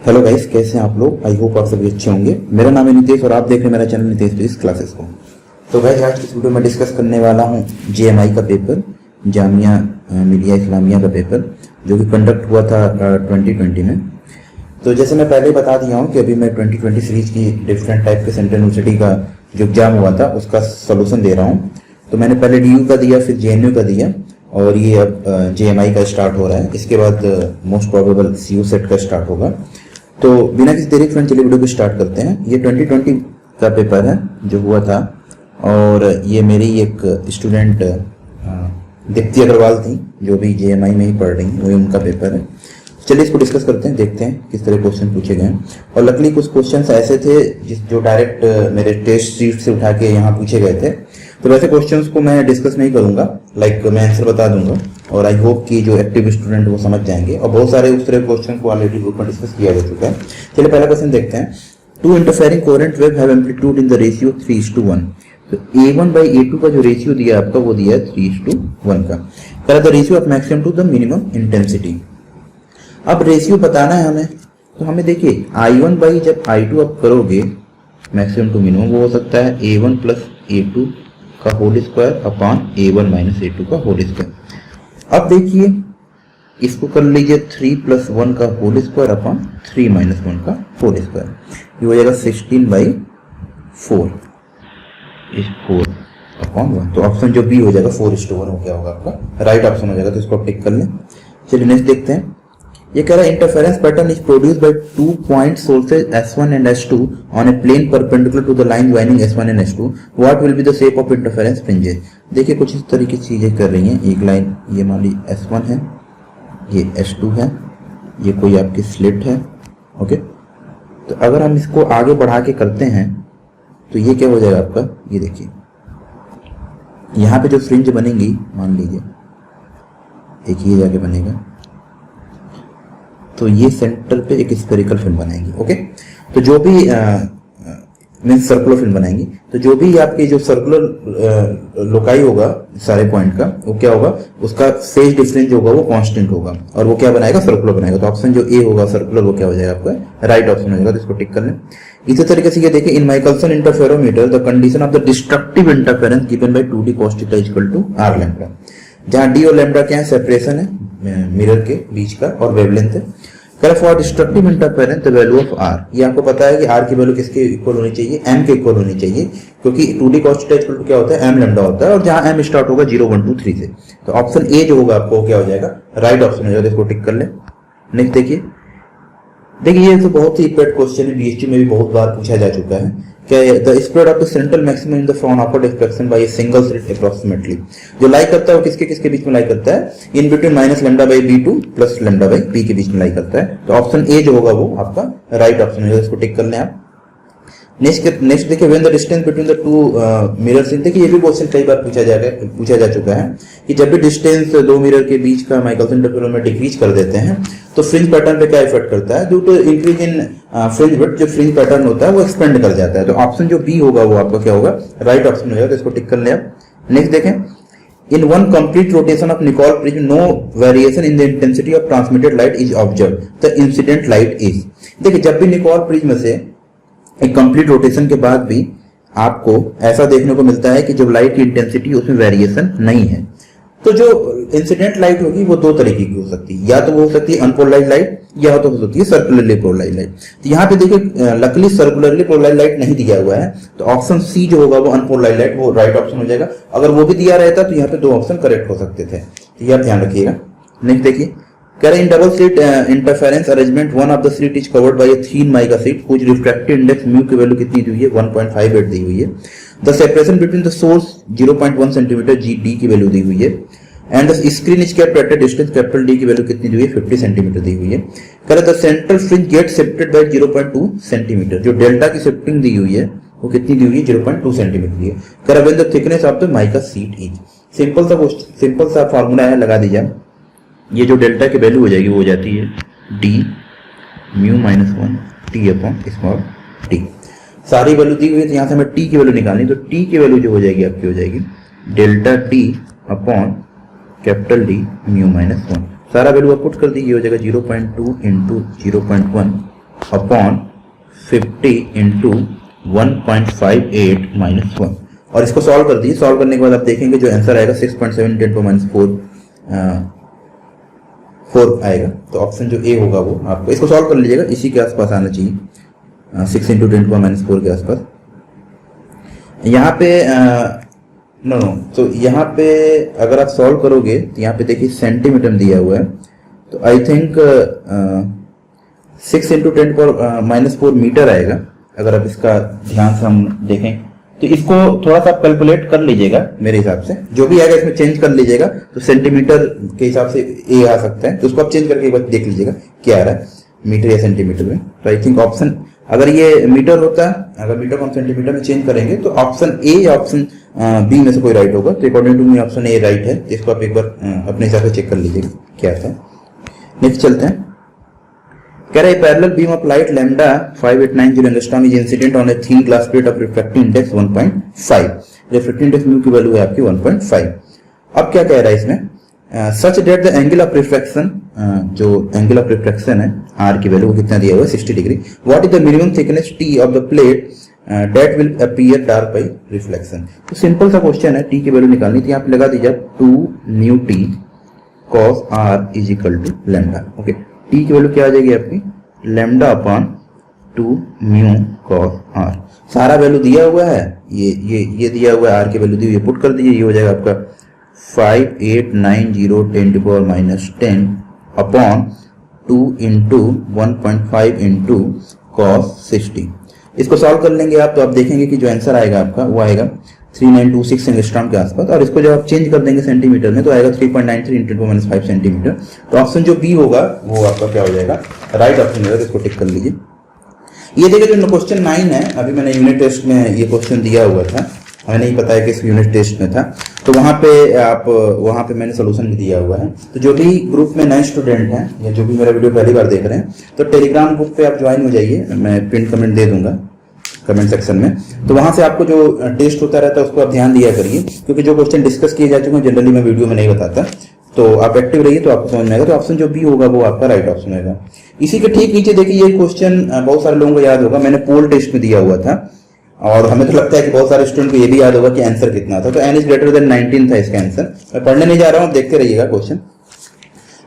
Hello guys, कैसे हैं आप लोग। आई होप आप सभी अच्छे होंगे। मेरा नाम है नितेश और आप देख रहे हैं मेरा चैनल नितेश फिजिक्स क्लासेस को। तो गाइस, आज इस वीडियो में डिस्कस करने वाला हूं जेएमआई का पेपर, जामिया मिलिया इस्लामिया का पेपर, जो कि कंडक्ट हुआ था 2020 में। तो जैसे मैं पहले बता दिया हूँ कि अभी मैं 2020 सीरीज की डिफरेंट टाइप के सेंट्रल यूनिवर्सिटी का जो एग्जाम हुआ था उसका सोल्यूशन दे रहा हूँ। तो मैंने पहले डीयू का दिया, फिर जेएनयू का दिया और ये अब जेएमआई का स्टार्ट हो रहा है। इसके बाद मोस्ट प्रोबेबल सीयू सेट का स्टार्ट होगा। तो बिना किसी देरी फ्रेंड, चलिए वीडियो को स्टार्ट करते हैं। ये 2020 का पेपर है जो हुआ था और ये मेरी एक स्टूडेंट दीप्ति अग्रवाल थी जो भी जेएमआई में ही पढ़ रही हैं, वही उनका पेपर है। चलिए इसको डिस्कस करते हैं, देखते हैं किस तरह क्वेश्चन पूछे गए हैं। और लकली कुछ क्वेश्चंस ऐसे थे जो डायरेक्ट मेरे टेस्ट शीट से उठा के यहाँ पूछे गए थे। तो वैसे क्वेश्चंस को मैं डिस्कस नहीं करूंगा, मैं आंसर बता दूंगा और आई होप कि जो एक्टिव स्टूडेंट वो समझ जाएंगे। और बहुत सारे उस तरह क्वेश्चन को ऑलरेडी ग्रुप में डिस्कस किया जा चुका है। चलिए पहला क्वेश्चन देखते हैं। Two interfering coherent wave have amplitude in the ratio 3:1। तो A1/A2 का जो रेशियो दिया आपका वो दिया है 3:1 का। कह the ratio of maximum to the minimum intensity. अब रेशियो बताना है हमें, तो हमें देखिए I1 जब I2 आप करोगे मैक्सिमम टू मिनिमम, वो हो सकता है A1 प्लस A2 का whole square upon A1 minus A2 का होल स्क्वायर। अब देखिए इसको कर लीजिए 3 प्लस 1 का होल स्क्वायर अपॉन 3 माइनस 1 का होल स्क्वायर। ये हो जाएगा 16/4 इस 4 अपॉन 1। तो ऑप्शन जो बी हो जाएगा 4:1 हो गया होगा आपका, राइट ऑप्शन हो जाएगा। तो इसको आप टिक कर लें। चलिए नेक्स्ट देखते हैं। ये कह रहा है interference pattern is produced by 2 point sources S1 and S2 on a plane perpendicular to the line joining S1 and S2। What will be the shape of interference fringes. देखिए कुछ इस तरीके की चीजें कर रही हैं। एक लाइन ये मान ली S1 है, ये S2 है, ये कोई आपकी स्लिट है। ओके, तो अगर हम इसको आगे बढ़ा के करते हैं तो ये क्या हो जाएगा आपका, ये देखिए यहाँ पे जो फ्रिंज बनेंगी, मान लीजिए एक ये जाके बनेगा, तो ये सेंटर पे एक स्फेरिकल फिल्म बनाएगी। ओके, तो जो भी मीन्स सर्कुलर फिल्म बनाएंगी, तो जो भी आपकी जो सर्कुलर लोकाई होगा सारे पॉइंट का, वो क्या होगा, उसका फेज डिफरेंस होगा वो कांस्टेंट होगा और वो क्या बनाएगा, सर्कुलर बनाएगा। तो ऑप्शन जो ए होगा सर्कुलर, वो क्या हो जाएगा आपका, राइट ऑप्शन हो जाएगा। तो इसको टिक कर लें। इसी तरीके से ये देखिए, in Michelson interferometer the condition of the destructive interference given by 2d cos θ equal to r lambda, जहां d और लैम्डा क्या है, सेपरेशन है मिरर के बीच का और वेवलेंथ है। For destructive interference the value of R, ये आपको पता है कि आर की वैल्यू किसके इक्वल होनी चाहिए, एम के इक्वल होनी चाहिए, क्योंकि 2d cos θ इक्वल टू क्या होता है, एम लैम्डा होता है और जहां एम स्टार्ट होगा 0 1 2 3 से। तो ऑप्शन ए जो होगा आपको क्या हो जाएगा, राइट ऑप्शन हो जाएगा। इसको टिक कर ले। नेक्स्ट देखिए ये तो बहुत ही पेट क्वेश्चन है, बीएसटी में भी बहुत बार पूछा जा चुका है। क्या the spread of the central maximum in the Fraunhofer diffraction by a single slit approximately, जो लाई करता है वो किसके किसके बीच में लाई करता है, in between minus lambda by B2 plus lambda by B के बीच में लाई करता है। तो ऑप्शन ए जो होगा वो आपका राइट ऑप्शन होगा। इसको टिक कर लें आप। नेक्स्ट देखिए, when the distance between the two mirrors, देखिए ये भी क्वेश्चन कई बार पूछा जा चुका है कि जब भी डिस्टेंस दो मिरर के बीच का माइकलसन इंटरफेरोमीटर में डिक्रीज कर देते हैं तो फ्रिंज पैटर्न पे क्या इफेक्ट करता है, due to increase in fringe width, जो फ्रिंज पैटर्न होता है वो एक्सपेंड कर जाता है। तो ऑप्शन जो बी होगा वो आपका क्या होगा, राइट ऑप्शन हो जाएगा। तो इसको टिक कर लें आप। नेक्स्ट देखें, in one complete rotation of Nicol prism no variation in the intensity of transmitted light is observed, the incident light is। देखिए जब भी निकोल प्रिज्म से एक कंप्लीट रोटेशन के बाद भी आपको ऐसा देखने को मिलता है कि जब लाइट की इंटेंसिटी उसमें वेरिएशन नहीं है। तो जो इंसिडेंट लाइट होगी वो दो तरीके की हो सकती है, या तो वो हो सकती है अनपोलराइज्ड लाइट या तो हो सकती है सर्कुलरली पोलराइज्ड लाइट। तो यहाँ पे देखिए लकली सर्कुलरली पोलराइज्ड लाइट नहीं दिया हुआ है, तो ऑप्शन सी जो होगा वो अनपोलराइज्ड लाइट, वो राइट ऑप्शन हो जाएगा। अगर वो भी दिया रहता तो यहाँ पे दो ऑप्शन करेक्ट हो सकते थे, तो यह ध्यान रखिएगा। नेक्स्ट देखिए, कह रहे in double slit interference arrangement one of the slit is covered by a thin mica sheet whose refractive index mu की वैल्यू कितनी दी हुई है, 1.58 दी हुई है। The separation between the source 0.1 centimetre जी डी की वैल्यू दी हुई है and the screen is kept at a distance capital D की वैल्यू कितनी दी हुई है, 50 सेंटीमीटर दी हुई है। कह रहे the central fringe get shifted by 0.2 centimetre, जो डेल्टा की शिफ्टिंग दी हुई है वो कितनी दी हुई है, 0.2 सेंटीमीटर दी है। कह रहा when the thickness of the mica sheet is, simple सा फार्मूला है, लगा दीजिए। ये जो डेल्टा की वैल्यू हो जाएगी वो हो जाती है D mu minus 1 T upon small T. सारी वैल्यू दी हुई है तो यहाँ से हमें टी की वैल्यू निकालनी, तो टी की वैल्यू जो हो जाएगी आपकी हो जाएगी delta T upon capital D mu minus 1। सारा वैल्यू आप पुट कर दीजिए, हो जाएगा 0.2 इंटू 0.1 अपॉन 50 इंटू 1.58 माइनस 1, और इसको सॉल्व कर दिए। सॉल्व करने के बाद आप देखेंगे जो आंसर आएगा 6.7 10 to minus 4 आएगा। तो ऑप्शन जो ए होगा वो आपको, इसको सॉल्व कर लीजिएगा, इसी के आसपास आना चाहिए, 6 इंटू 10 to minus 4 के आसपास। यहाँ पे नो तो यहाँ पे अगर आप सॉल्व करोगे तो यहाँ पे देखिए सेंटीमीटर दिया हुआ है, तो आई थिंक 6 इंटू 10 पर माइनस 4 मीटर आएगा। अगर आप इसका ध्यान से हम देखें तो इसको थोड़ा सा कैलकुलेट कर लीजिएगा, मेरे हिसाब से जो भी आएगा इसमें चेंज कर लीजिएगा, तो सेंटीमीटर के हिसाब से ए आ सकता है, तो उसको आप चेंज करके एक बार देख लीजिएगा क्या आ रहा है मीटर या सेंटीमीटर में। तो आई थिंक ऑप्शन, अगर ये मीटर होता है, अगर मीटर को हम सेंटीमीटर में चेंज करेंगे तो ऑप्शन ए या ऑप्शन बी में से कोई राइट होगा। तो according to me option A right है, इसको आप एक बार अपने हिसाब से चेक कर लीजिएगा क्या था। नेक्स्ट चलते हैं, कह रहा है parallel beam of light lambda 5890 angstrom is incident on a thin glass plate of refractive index 1.5। Refractive index mu की वैल्यू है आपकी 1.5। अब क्या कह रहा है इसमें, such that the angle of refraction, जो एंगल ऑफ रिफ्रैक्शन है आर की वैल्यू कितना दिया हुआ है 60 degree. What is the minimum thickness t of the plate that will appear dark by reflection. तो सिंपल सा क्वेश्चन है, टी की वैल्यू निकालनी थी, यहाँ पे लगा दीजिए 2 mu T cos R is equal to lambda. Okay, T की वैल्यू क्या आ जाएगी आपकी lambda upon 2 mu cos R. सारा वैल्यू दिया हुआ है, ये दिया हुआ है, आर की वैल्यू दी हुई है, पुट कर दीजिए, ये हो जाएगा आपका 5890 10 to power minus 10 upon 2 into 1.5 into cos 60। इसको सॉल्व कर लेंगे आप, तो आप देखेंगे कि जो आंसर आएगा आपका वो आएगा 3926 एंगस्ट्रॉम के आसपास, और इसको जब आप चेंज कर देंगे सेंटीमीटर में तो आएगा 3.93 इंटू 5 सेंटीमीटर। तो ऑप्शन जो बी होगा वो आपका क्या हो जाएगा, राइट ऑप्शन होगा। इसको टिक कर लीजिए। ये देखिए जो क्वेश्चन 9 है, अभी मैंने यूनिट टेस्ट में ये क्वेश्चन दिया हुआ था, हमें नहीं पता है किस यूनिट टेस्ट में था, तो वहाँ पे मैंने सोल्यूशन भी दिया हुआ है। तो जो भी ग्रुप में नए स्टूडेंट हैं या जो भी मेरा वीडियो पहली बार देख रहे हैं, तो टेलीग्राम ग्रुप पे आप ज्वाइन हो जाइए, मैं पिन कमेंट दे दूंगा कमेंट सेक्शन में। तो वहां से आपको जो टेस्ट होता रहता है उसको आप ध्यान दिया करिए, क्योंकि जो क्वेश्चन डिस्कस किए जा चुके हैं जनरली मैं वीडियो में नहीं बताता, तो आप एक्टिव रहिए तो आपको समझ में आएगा। तो ऑप्शन जो बी होगा वो आपका राइट ऑप्शन होगा। इसी के ठीक नीचे देखिए, ये क्वेश्चन बहुत सारे लोगों को याद होगा, मैंने पोल टेस्ट में दिया हुआ था, और हमें तो लगता है कि बहुत सारे स्टूडेंट को ये भी याद होगा कि आंसर कितना था। तो n इज ग्रेटर देन 19 था इसका आंसर। मैं पढ़ने नहीं जा रहा हूं, देखते रहिएगा क्वेश्चन।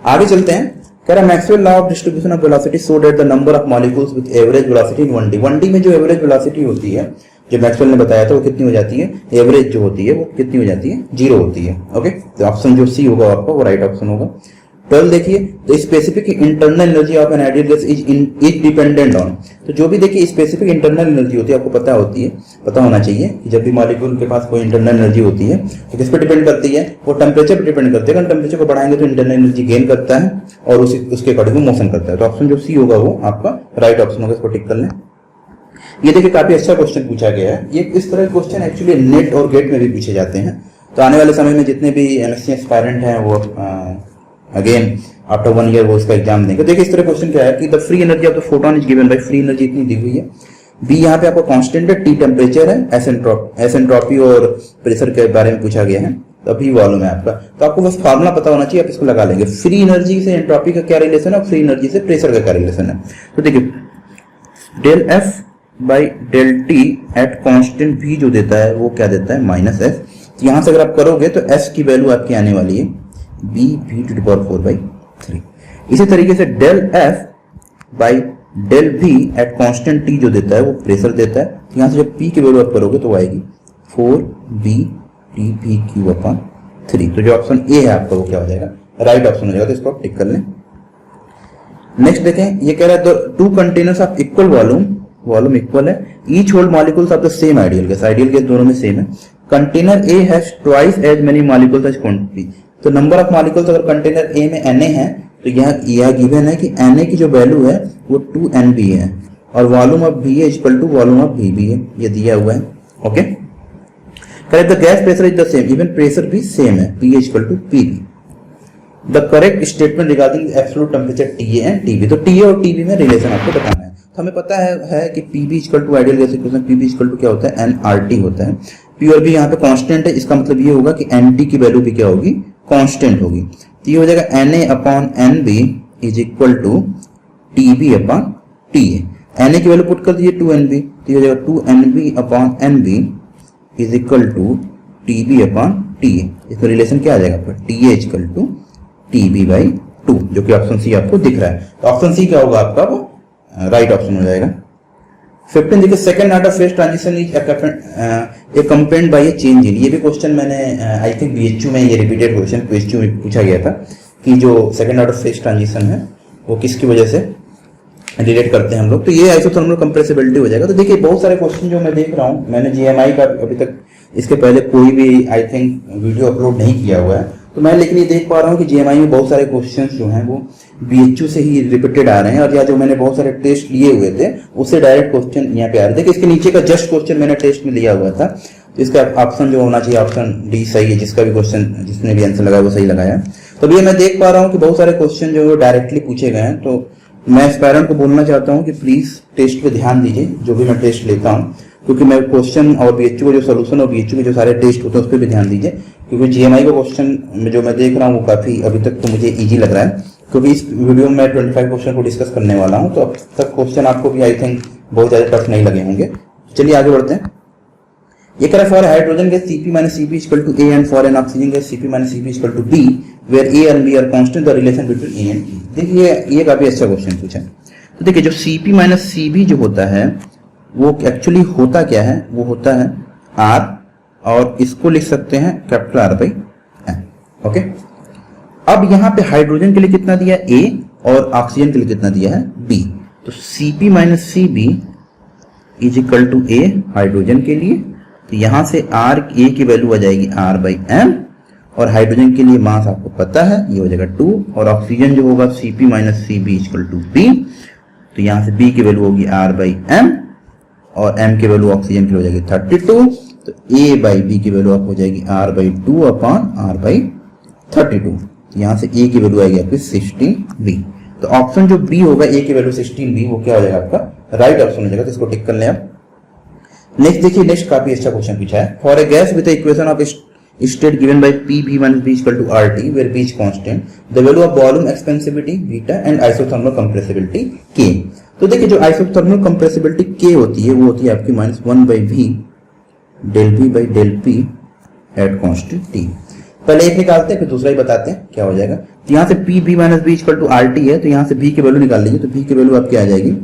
आगे चलते हैं, कह रहा Maxwell law of distribution of velocity so that the number of molecules with average velocity in 1D। 1D में जो एवरेज वेलोसिटी होती है, जो मैक्सवेल ने बताया था, वो कितनी हो जाती है, एवरेज जो होती है वो कितनी हो जाती है, 0 होती है। ओके, तो ऑप्शन जो सी होगा आपका वो राइट ऑप्शन होगा। 12 देखिए, the specific internal energy of an ideal gas is dependent on. तो जो भी देखिए स्पेसिफिक इंटरनल एनर्जी होती है, आपको पता होना चाहिए कि जब भी मॉलिक्यूल के पास कोई इंटरनल एनर्जी होती है तो किस पे डिपेंड करती है, वो टेम्परेचर पे डिपेंड करती है। अगर टेम्परेचर को बढ़ाएंगे तो इंटरनल एनर्जी गेन करता है और उसके अकॉर्डिंग मोशन करता है। तो ऑप्शन जो सी होगा वो आपका राइट ऑप्शन होगा, इसको टिक कर लें। ये देखिए काफी अच्छा क्वेश्चन पूछा गया है। ये इस तरह के क्वेश्चन एक्चुअली नेट और गेट में भी पूछे जाते हैं। तो आने वाले समय में जितने भी एमएससी एस्पायरेंट हैं वो अगेन आफ्टर 1 ईयर वो इसका एग्जाम देंगे। देखिए इस तरह क्वेश्चन क्या है कि the free energy of the photon is given bye, free energy इतनी दी हुई है। बी यहाँ पे आपको कांस्टेंट है, टी टेम्परेचर है, एस एंट्रोपी और प्रेशर के बारे में पूछा गया है, तभी वॉल्यूम है आपका। तो आपको बस फार्मूला पता होना चाहिए, आप इसको लगा लेंगे। फ्री एनर्जी से एंट्रोपी का क्या रिलेशन है और फ्री एनर्जी से प्रेशर का क्या रिलेशन है। तो देखिए del F by del T at constant भी जो देता है वो क्या देता है, माइनस एस। तो यहां से अगर आप करोगे तो एस की वैल्यू आपकी आने वाली है B V to the power 4/3। इसी तरीके से del F by del V at constant T जो देता है वो प्रेशर देता है। तो यहां से जब पी की वैल्यू आप करोगे तो आएगी 4b T P Q upon 3। तो जो ऑप्शन ए है आपका वो क्या हो जाएगा, राइट ऑप्शन हो जाएगा। तो इसको आप टिक कर लें। नेक्स्ट देखें, ये कह रहा है two containers of equal volume equal है, each hold molecules of the same ideal gas. Ideal gas दोनों में सेम है। Container A has twice as many molecules as quantity. तो नंबर ऑफ मॉलिक्यूल्स अगर कंटेनर ए में Na है तो यह गिवन है कि Na की जो वैल्यू है वो 2Nb है और वॉल्यूम ऑफ B है equal to volume of Vb है, ये दिया हुआ है। Okay, correct the gas pressure is the same, even pressure भी सेम है, P equal to Pb। The correct statement regarding absolute temperature TA and TB। तो TA और TB में रिलेशन आपको बताना है। तो हमें पता है कि Pb equal to ideal gas equation, Pb equal to क्या होता है, nRT होता है। P और B यहाँ पे कांस्टेंट है, इसका मतलब ये होगा कि NT की वैल्यू भी क्या होगी, कांस्टेंट होगी। तो ये हो जाएगा Na upon Nb is equal to TB upon T A. N A की वैल्यू पुट कर दीजिए 2NB, तो ये हो जाएगा 2NB upon NB is equal to TB upon TA। इसमें रिलेशन क्या आ जाएगा आपका, TA equal to TB by 2, जो कि ऑप्शन सी आपको दिख रहा है। तो ऑप्शन सी क्या होगा आपका, वो राइट ऑप्शन हो जाएगा। 15 देखिए, second order phase transition is accompanied by a change in. ये भी क्वेश्चन मैंने आई थिंक BHU में ये रिपीटेड क्वेश्चन BHU में पूछा गया था कि जो सेकंड ऑर्डर फेज ट्रांजिशन है वो किसकी वजह से रिलेट करते हैं हम लोग। तो ये आइसोथर्मल कंप्रेसिबिलिटी हो जाएगा। तो देखिए बहुत सारे क्वेश्चन जो मैं देख रहा हूँ, मैंने GMI का अभी तक इसके पहले कोई भी आई थिंक वीडियो अपलोड नहीं किया हुआ है, तो मैं लेकिन ये देख पा रहा हूँ कि GMI में बहुत सारे क्वेश्चंस जो हैं वो BHU से ही रिपीटेड आ रहे हैं, और या जो मैंने बहुत सारे टेस्ट लिए हुए थे उससे डायरेक्ट क्वेश्चन यहाँ पे आ रहे थे। इसके नीचे का जस्ट क्वेश्चन मैंने टेस्ट में लिया हुआ था, तो इसका ऑप्शन जो होना चाहिए ऑप्शन डी सही है, जिसका भी क्वेश्चन जिसने भी आंसर लगाया वो सही लगाया। तो ये मैं देख पा रहा हूँ कि बहुत सारे क्वेश्चन जो डायरेक्टली पूछे गए हैं। तो मैं एस्पायरेंट को बोलना चाहता हूँ कि प्लीज टेस्ट पे ध्यान दीजिए जो भी मैं टेस्ट लेता हूँ, क्योंकि मैं क्वेश्चन और BHU का जो सोल्यूशन और BHU के जो सारे टेस्ट होते हैं उस पर भी ध्यान दीजिए, क्योंकि GMI का क्वेश्चन जो मैं देख रहा हूँ वो काफी अभी तक तो मुझे इजी लग रहा है, क्योंकि इस वीडियो में मैं 25 क्वेश्चन को डिस्कस करने वाला हूँ। तो अब तक क्वेश्चन आपको भी आई थिंक बहुत ज्यादा टफ नहीं लगे होंगे। चलिए आगे बढ़ते हैं। ये कह रहा है for hydrogen gas Cp-Cb equal to A and for an oxygen gas Cp-Cb equal to B where A and B are constant, the relation between A and B। देखिए ये काफी अच्छा क्वेश्चन पूछा है। तो देखिए जो Cp-Cb जो होता है वो एक्चुअली होता क्या है, वो होता है R, और इसको लिख सकते हैं capital R by M। Okay, अब यहाँ पे हाइड्रोजन के लिए कितना दिया है A और ऑक्सीजन के लिए कितना दिया है B। तो Cp-Cb is equal to A hydrogen के लिए, तो यहां से R A की वैल्यू आ जाएगी R बाई M, और हाइड्रोजन के लिए मास आपको पता है ये हो जाएगा 2, और ऑक्सीजन जो होगा Cp-Cb इक्वल टू B, तो यहां से B की वैल्यू होगी R बाई M, और M की वैल्यू ऑक्सीजन की हो जाएगी 32, तो A बाई B की वैल्यू आप हो जाएगी R by 2 upon R by 32। यहां से A की वैल्यू आएगी आपकी 16B। तो ऑप्शन जो B होगा A की वैल्यू 16B, वो क्या हो जाएगा आपका राइट ऑप्शन हो जाएगा। तो इसको टिक कर लें आप। नेक्स्ट देखिए, नेक्स्ट काफी अच्छा क्वेश्चन पूछा है। For a gas with equation of state given by P minus B equal to RT where B is constant, the value of volume expansibility beta and isothermal compressibility K। तो देखिए जो isothermal compressibility K होती है वो होती है आपकी -1/V del V by del P at constant T। पहले एक निकालते हैं फिर दूसरा ही बताते हैं क्या हो जाएगा। तो यहाँ से P minus B equal to RT है, तो यहाँ से B की वैल्यू निकाल लीजिए। तो B की वैल्यू आपकी आ जाएगी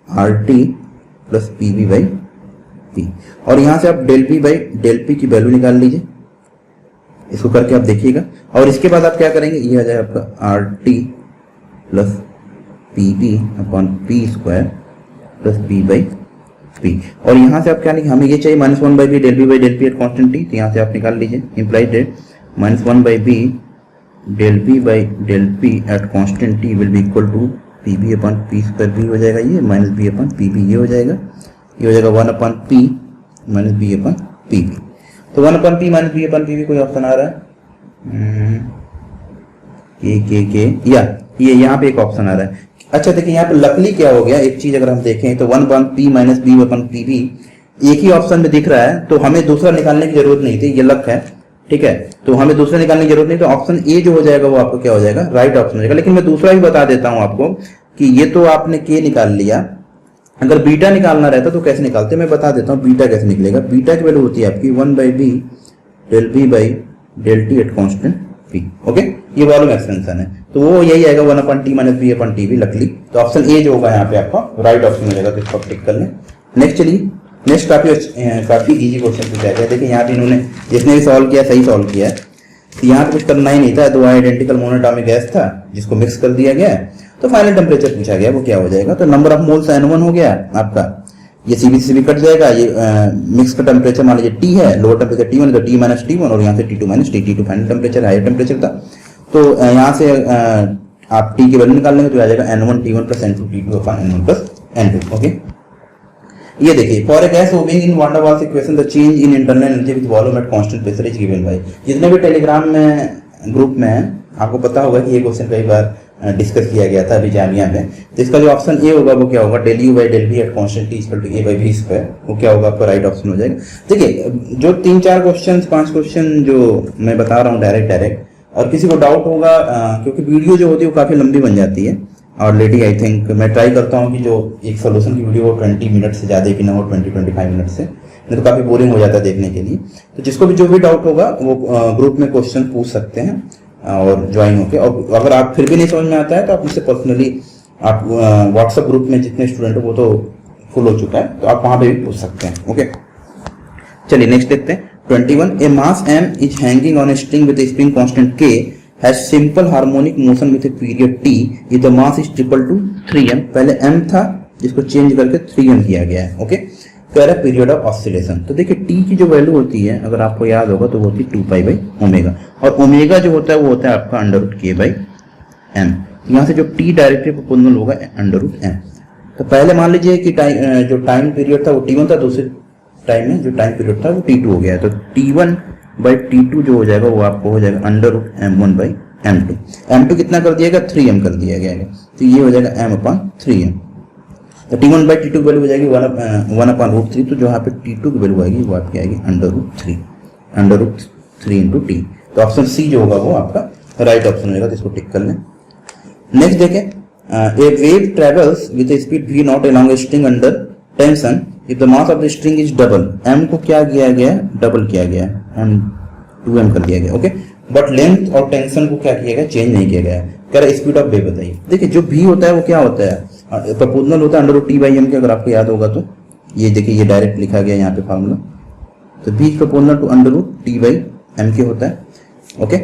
RT plus PV by P, और यहां से आप del P by del P की वैल्यू निकाल लीजिए। इसको करके आप देखिएगा, और इसके बाद आप क्या करेंगे, ये आ जाएगा आपका RT plus PB upon P square plus B by P, और यहां से आप क्या लिखेंगे, हमें ये चाहिए -1/B del B by del P at constant T, तो यहां से आप निकाल लीजिए implied that -1/B del B by del P at constant T will be equal to PB upon P square B हो जाएगा, ये माइनस B अपॉन PB ये हो जाएगा, ये हो जाएगा 1 upon P minus B upon PB। तो 1 upon P minus B upon PB कोई ऑप्शन आ रहा है, या ये यहाँ पे एक ऑप्शन आ रहा है। अच्छा देखिए यहाँ पे लकली क्या हो गया, एक चीज अगर हम देखें तो 1 upon P minus B upon PB एक ही ऑप्शन में दिख रहा है, तो हमें दूसरा निकालने की जरूरत नहीं थी, ये लक है, ठीक है। तो हमें दूसरा निकालने की जरूरत नहीं, तो ऑप्शन ए जो हो जाएगा वो आपको क्या हो जाएगा, राइट ऑप्शन हो जाएगा। लेकिन मैं दूसरा भी बता देता हूं आपको कि ये तो आपने के निकाल लिया, अगर बीटा निकालना रहता तो कैसे निकालते, मैं बता देता हूँ बीटा कैसे निकलेगा। बीटा की वैल्यू होती है आपकी 1/B del B by del T at constant P। Okay, ये वॉल्यूम एक्सपेंशन है, तो वो यही आएगा 1 अपॉन T minus B upon TB luckily. तो ऑप्शन ए जो होगा यहाँ पे आपका राइट ऑप्शन हो जाएगा, तो इसको टिक कर लें। नेक्स्ट चलिए, नेक्स्ट काफी इजी क्वेश्चन पूछा गया। देखिए यहाँ पे इन्होंने जिसने भी सॉल्व किया सही सॉल्व किया है, तो यहाँ पे कुछ करना ही नहीं था, दो आइडेंटिकल मोनोटॉमिक गैस था जिसको मिक्स कर दिया गया, तो फाइनल टेम्परेचर पूछा गया, वो क्या हो जाएगा। तो नंबर ऑफ मोल्स N1 हो गया आपका, ये CB से CB कट जाएगा, ये मिक्स का टेम्परेचर मान लीजिए T है, लोअर टेम्परेचर T1 तो T माइनस T1, और यहाँ से T2 minus T2 final temperature higher temperature था। तो यहाँ से आप T की वैल्यू निकाल लेंगे तो आ जाएगा N1 T1 plus N2 T2 upon N1 plus N2। Okay, ये देखिए for a gas obeying in van der Waals equation the change in internal energy with volume at constant pressure is given by. जितने भी Telegram में group में है आपको पता होगा कि ये क्वेश्चन कई बार डिस्कस किया गया था अभी जामिया में। तो इसका जो ऑप्शन ए होगा वो क्या होगा, del U by del B at constant T equal to A by B square, वो क्या होगा आपका राइट ऑप्शन हो जाएगा। देखिए जो 3-4 क्वेश्चन 5 क्वेश्चन जो मैं बता रहा हूँ डायरेक्ट, और किसी को डाउट होगा क्योंकि वीडियो जो होती है वो काफी लंबी बन जाती है, ऑलरेडी आई थिंक मैं ट्राई करता हूँ कि जो एक सोल्यूशन की वीडियो हो 20 मिनट से ज़्यादा की ना हो, 20-25 मिनट से, नहीं तो काफ़ी बोरिंग हो जाता है देखने के लिए। तो जिसको भी जो भी डाउट होगा वो ग्रुप में क्वेश्चन पूछ सकते हैं और ज्वाइन होके, और अगर आप फिर भी नहीं समझ में आता है तो आप मुझसे पर्सनली, आप व्हाट्सएप ग्रुप में जितने स्टूडेंट हो वो तो फुल हो चुका है, तो आप वहाँ पे भी पूछ सकते हैं। ओके, चलिए नेक्स्ट देखते हैं। 21, ए मास m is hanging on a string with a spring constant k has simple harmonic motion with a period t if the mass is equal to 3m। पहले m था जिसको चेंज करके 3m किया गया है। ओके, कह रहा है पीरियड ऑफ ऑसिलेशन। तो देखिए t की जो वैल्यू होती है, अगर आपको याद होगा तो वो होती है 2π/ω, और ओमेगा जो होता है वो होता है आपका √k/m। यहाँ से जो t डायरेक्टली प्रोपोर्शनल होगा √m। तो पहले मान लीजिए कि जो टाइम पीरियड था वो t1 था, दूसरे टाइम में जो टाइम पीरियड था वो t2 हो गया है। तो t1/t2 जो हो जाएगा वो आपको हो जाएगा √m1/m2। m2 कितना कर दिया गया, 3m कर दिया गया है, तो ये हो जाएगा m/3m। तो t1/t2 की वैल्यू हो जाएगी 1/√3। तो जो यहाँ पे t2 की वैल्यू आएगी वो आपकी आएगी √3 इंटू t। तो ऑप्शन सी जो होगा वो आपका राइट ऑप्शन हो जाएगा, तो इसको टिक कर लें। नेक्स्ट देखें, a wave travels with speed v0 along a string under tension if the mass of the string is double। m को क्या किया गया है, डबल किया गया है, m 2m कर दिया गया। ओके, बट लेंथ और टेंशन को क्या किया गया, चेंज नहीं किया गया है। कह रहा है स्पीड ऑफ वेव बताइए। देखिए जो v होता है वो क्या होता है, प्रोपोर्शनल होता है √t/m के, अगर आपको याद होगा तो ये देखिए ये डायरेक्ट लिखा गया यहाँ पे फार्मूला। तो v प्रोपोर्शनल टू √t/m के होता है। ओके,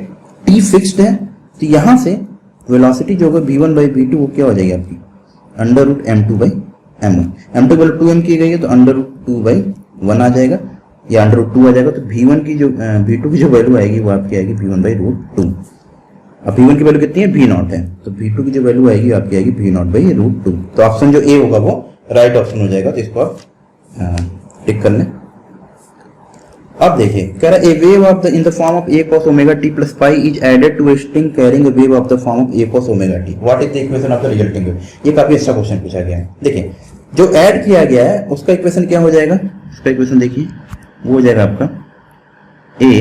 t फिक्स्ड है, तो यहाँ से वेलोसिटी जो होगा v1/v2 वो क्या हो जाएगी आपकी √m2/m1। m2 वैल्यू 2m की गई है तो √2/1 आ जाएगा या √2 आ जाएगा। तो v1 की जो v2 की जो वैल्यू आएगी वो आपकी आएगी v1/√2। अब v1 की वैल्यू कितनी है, v0 है, तो v2 की जो वैल्यू आएगी आपकी आएगी v0/√2। तो ऑप्शन जो ए होगा वो राइट ऑप्शन हो जाएगा, तो इसको आप टिक कर लें। अब देखिए कह रहा है a wave of the in the form of a cos omega t plus pi is added to a string carrying a wave of the form of a cos omega t। What is the equation of the resulting wave? ये काफी अच्छा question पूछा गया है। देखिए जो add किया गया है उसका इक्वेशन क्या हो जाएगा, उसका इक्वेशन देखिए वो हो जाएगा आपका a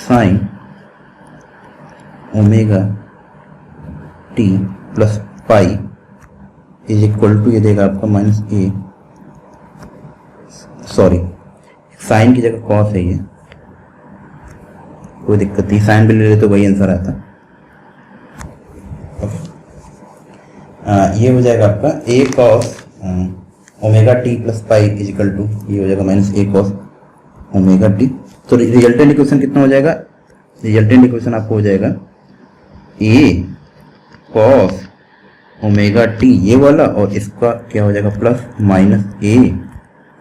sin omega t plus pi is equal to, ये देगा आपका माइनस a, सॉरी साइन की जगह कॉस है, ये कोई दिक्कत नहीं, साइन भी ले लेते तो वही आंसर आता। ये हो जाएगा आपका a cos omega t plus pi is equal to, ये हो जाएगा minus a cos omega t। तो रिजल्टेंट इक्वेशन कितना हो जाएगा, रिजल्टेंट इक्वेशन आपको हो जाएगा a cos ओमेगा t ये वाला, और इसका क्या हो जाएगा plus minus a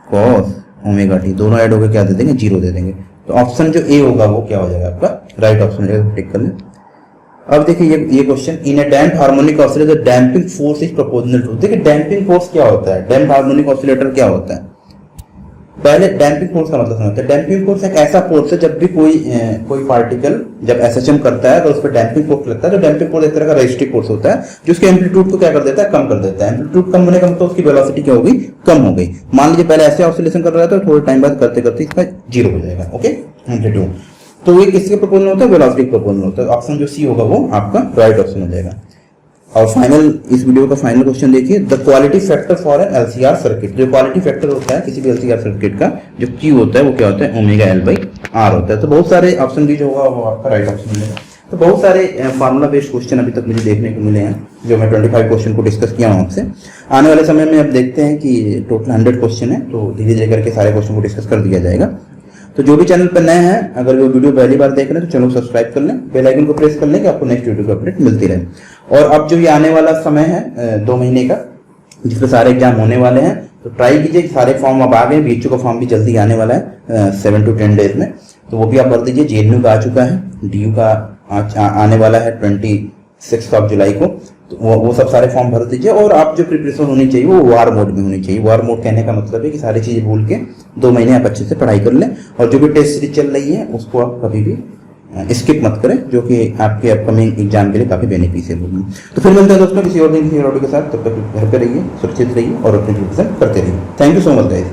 cos omega T, दोनों ऐड होकर क्या दे देंगे, 0 दे देंगे। तो ऑप्शन जो ए होगा वो क्या हो जाएगा आपका राइट ऑप्शन हो जाएगा, टिक कर लें। अब देखिए ये question, in a damped harmonic oscillator damping force is proportional to. देखिए डैम्पिंग फोर्स क्या होता है, डैम्प्ड हार्मोनिक ऑसिलेटर क्या होता है, पहले डैम्पिंग फोर्स का मतलब समझते हैं। डैम्पिंग फोर्स एक ऐसा फोर्स है जब भी कोई पार्टिकल जब एसएचएम करता है तो उस पर डैम्पिंग फोर्स लगता है। तो डैम्पिंग फोर्स एक तरह का रेजिस्टिव फोर्स होता है जो उसके एम्पलीट्यूड को क्या कर देता है, कम कर देता है। एम्पलीट्यूड कम होने का मतलब उसकी वेलोसिटी क्या हो गई, कम हो गई। मान लीजिए पहले ऐसे ऑसिलेशन कर रहा था, थोड़े टाइम बाद करते करते इसका 0 हो जाएगा। ओके, एम्पलीट्यूड, तो ये किसके प्रोपोर्शनल होता है, वेलोसिटी के प्रोपोर्शनल होता है। ऑप्शन जो सी होगा वो आपका राइट ऑप्शन हो जाएगा। और फाइनल, इस वीडियो का फाइनल क्वेश्चन देखिए, the quality factor for an LCR circuit. जो क्वालिटी फैक्टर होता है किसी भी एलसीआर सर्किट का, जो Q होता है वो क्या होता है, ओमेगा L/R होता है। तो बहुत सारे ऑप्शन भी जो होगा वो आपका राइट ऑप्शन मिलेगा। तो बहुत सारे फार्मूला बेस्ड क्वेश्चन अभी तक मुझे देखने को मिले हैं, जो मैं 25 क्वेश्चन को डिस्कस किया हूँ आपसे। आने वाले समय में अब देखते हैं कि टोटल 100 क्वेश्चन है, तो धीरे धीरे करके सारे क्वेश्चन को डिस्कस कर दिया जाएगा। तो जो भी चैनल पर नए हैं, अगर वो वीडियो पहली बार देख रहे हैं तो चैनल को सब्सक्राइब कर लें, बेल आइकन को प्रेस कर लें कि आपको नेक्स्ट वीडियो की अपडेट मिलती रहे। और अब जो ये आने वाला समय है 2 महीने का, जिसमें सारे एग्जाम होने वाले हैं, तो ट्राई कीजिए। सारे फॉर्म अब आ गए, बीएचयू का फॉर्म भी जल्दी आने वाला है 7 to 10 डेज में, तो वो भी आप भर दीजिए। जेएनयू का आ चुका है, डीयू का आने वाला है 26 जुलाई को, तो वो सब सारे फॉर्म भर दीजिए। और आप जो प्रिपरेशन होनी चाहिए वो वार मोड में होनी चाहिए। वार मोड कहने का मतलब है कि सारी चीजें भूल के 2 महीने आप अच्छे से पढ़ाई कर लें, और जो भी टेस्ट सीरीज चल रही है उसको आप कभी भी स्किप मत करें, जो कि आपके अपकमिंग एग्जाम के लिए काफी बेनिफिशियल होगी। तो फिर मिलते हैं दोस्तों किसी और दिन किसी वीडियो के साथ, तब तक घर पे रहिए, सुरक्षित रहिए और अपनी प्रिपरेशन करते रहिए। Thank you so much guys.